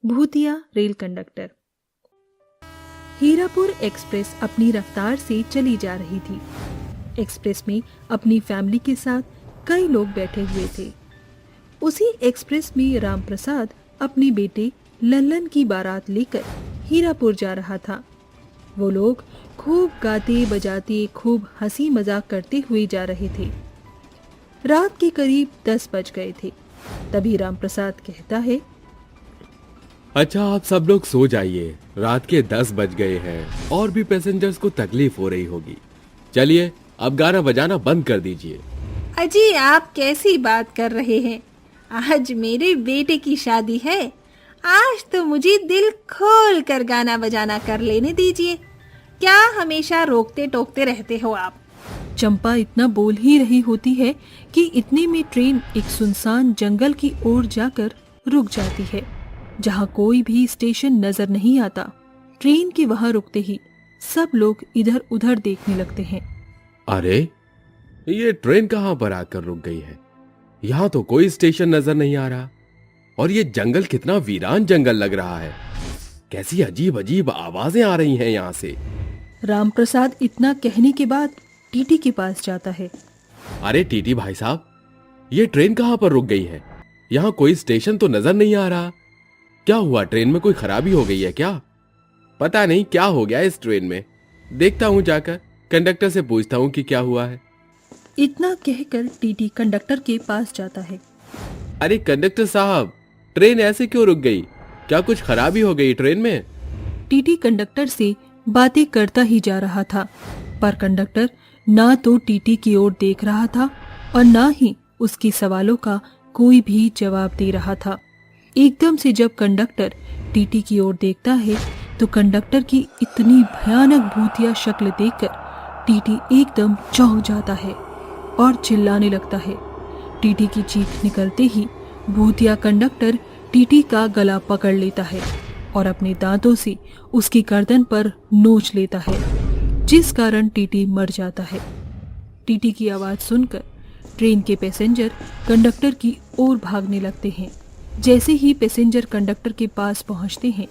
भूतिया rail conductor. Hirapur express अपनी रफ्तार से चली जा रही थी। एक्सप्रेस में अपनी फैमिली के साथ कई लोग बैठे हुए थे। उसी एक्सप्रेस में रामप्रसाद अपने बेटे लल्लन की बारात लेकर हीरापुर जा रहा था। वो लोग खूब गाते बजाते, खूब हंसी मजाक करते हुए जा रहे थे। रात के करीब 10 बज गए थे। तभी रामप्रसाद कहता है, अच्छा आप सब लोग सो जाइए, रात के 10 बज गए हैं और भी पैसेंजर्स को तकलीफ हो रही होगी। चलिए अब गाना बजाना बंद कर दीजिए। अजी आप कैसी बात कर रहे हैं? आज मेरे बेटे की शादी है। आज तो मुझे दिल खोल कर गाना बजाना कर लेने दीजिए। क्या हमेशा रोकते टोकते रहते हो आप? चंपा इतना बोल ही रही होती है कि इतने में ट्रेन एक सुनसान जंगल की ओर जाकर रुक जाती है, जहाँ कोई भी स्टेशन नजर नहीं आता। ट्रेन के वहां रुकते ही सब लोग इधर उधर देखने लगते हैं। अरे ये ट्रेन कहाँ पर आकर रुक गई है? यहाँ तो कोई स्टेशन नजर नहीं आ रहा और ये जंगल कितना वीरान जंगल लग रहा है। कैसी अजीब अजीब आवाजें आ रही हैं यहाँ से। रामप्रसाद इतना कहने के बाद टीटी के पास जाता है। अरे टीटी भाई साहब, ये ट्रेन कहाँ पर रुक गई है? यहाँ कोई स्टेशन तो नजर नहीं आ रहा। क्या हुआ, ट्रेन में कोई खराबी हो गई है क्या? पता नहीं क्या हो गया इस ट्रेन में। देखता हूँ, जाकर कंडक्टर से पूछता हूँ कि क्या हुआ है। इतना कहकर टीटी कंडक्टर के पास जाता है। अरे कंडक्टर साहब, ट्रेन ऐसे क्यों रुक गई? क्या कुछ खराबी हो गई ट्रेन में? टीटी कंडक्टर से बातें करता ही जा रहा था, पर कंडक्टर ना तो टीटी की ओर देख रहा था और ना ही उसके सवालों का कोई भी जवाब दे रहा था। एकदम से जब कंडक्टर टीटी की ओर देखता है तो कंडक्टर की इतनी भयानक भूतिया शक्ल देखकर टीटी एकदम चौंक जाता है और चिल्लाने लगता है। टीटी की चीख निकलते ही भूतिया कंडक्टर टीटी का गला पकड़ लेता है और अपने दांतों से उसकी गर्दन पर नोच लेता है, जिस कारण टीटी मर जाता है। टीटी की आवाज सुनकर ट्रेन के पैसेंजर कंडक्टर की ओर भागने लगते हैं। जैसे ही पैसेंजर कंडक्टर के पास पहुंचते हैं,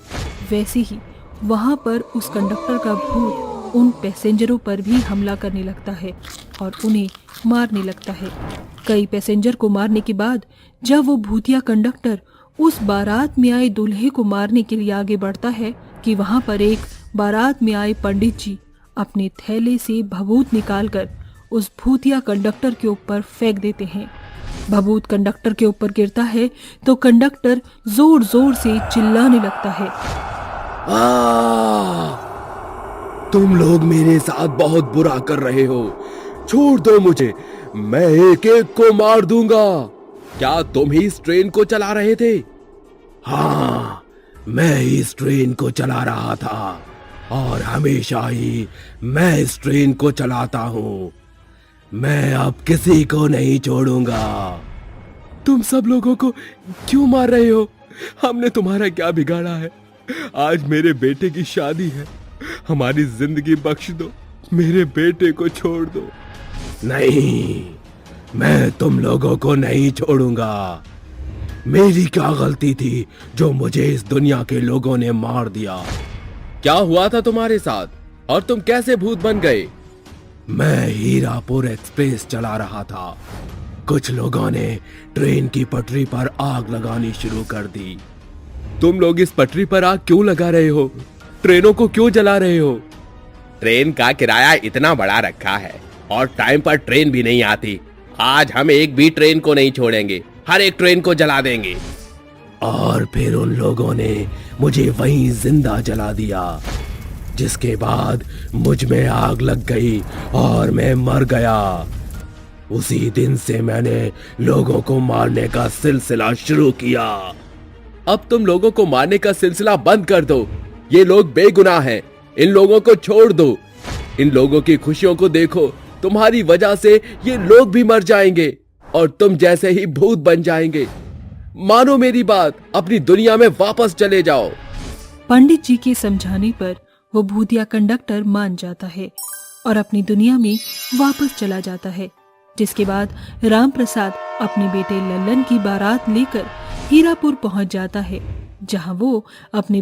वैसे ही वहां पर उस कंडक्टर का भूत उन पैसेंजरों पर भी हमला करने लगता है और उन्हें मारने लगता है। कई पैसेंजर को मारने के बाद जब वो भूतिया कंडक्टर उस बारात में आए दूल्हे को मारने के लिए आगे बढ़ता है कि वहां पर एक बारात में आए पंडित जी अपने थैले से भभूत निकालकर उस भूतिया कंडक्टर के ऊपर फेंक देते हैं। भभूत कंडक्टर के ऊपर गिरता है तो कंडक्टर जोर जोर से चिल्लाने लगता है, तुम लोग मेरे साथ बहुत बुरा कर रहे हो, छोड़ दो मुझे, मैं एक एक को मार दूंगा। क्या तुम ही इस ट्रेन को चला रहे थे? हाँ, मैं इस ट्रेन को चला रहा था और हमेशा ही मैं इस ट्रेन को चलाता हूँ। मैं अब किसी को नहीं छोड़ूंगा। तुम सब लोगों को क्यों मार रहे हो? हमने तुम्हारा क्या बिगाड़ा है? आज मेरे बेटे की शादी है, हमारी जिंदगी बख्श दो, मेरे बेटे को छोड़ दो। नहीं, मैं तुम लोगों को नहीं छोड़ूंगा। मेरी क्या गलती थी जो मुझे इस दुनिया के लोगों ने मार दिया? क्या हुआ था तुम्हारे साथ और तुम कैसे भूत बन गए? मैं हीरापुर एक्सप्रेस चला रहा था। कुछ लोगों ने ट्रेन की पटरी पर आग लगानी शुरू कर दी। तुम लोग इस पटरी पर आग क्यों लगा रहे हो? ट्रेनों को क्यों जला रहे हो? ट्रेन का किराया इतना बड़ा रखा है और टाइम पर ट्रेन भी नहीं आती। आज हम एक भी ट्रेन को नहीं छोड़ेंगे, हर एक ट्रेन को जला देंगे। और फिर उन लोगों ने मुझे वहीं जिंदा जला दिया, जिसके बाद मुझ में आग लग गई और मैं मर गया। उसी दिन से मैंने लोगों को मारने का सिलसिला शुरू किया। अब तुम लोगों को मारने का सिलसिला बंद कर दो। ये लोग बेगुनाह हैं, इन लोगों को छोड़ दो। इन लोगों की खुशियों को देखो, तुम्हारी वजह से ये लोग भी मर जाएंगे और तुम जैसे ही भूत बन जाएंगे। मानो मेरी बात, अपनी दुनिया में वापस चले जाओ। पंडित जी के समझाने पर वो भूतिया कंडक्टर मान जाता है और अपनी दुनिया में वापस चला जाता है। जिसके बाद रामप्रसाद अपने बेटे लल्लन की बारात लेकर हीरापुर पहुंच जाता है, जहां वो अपने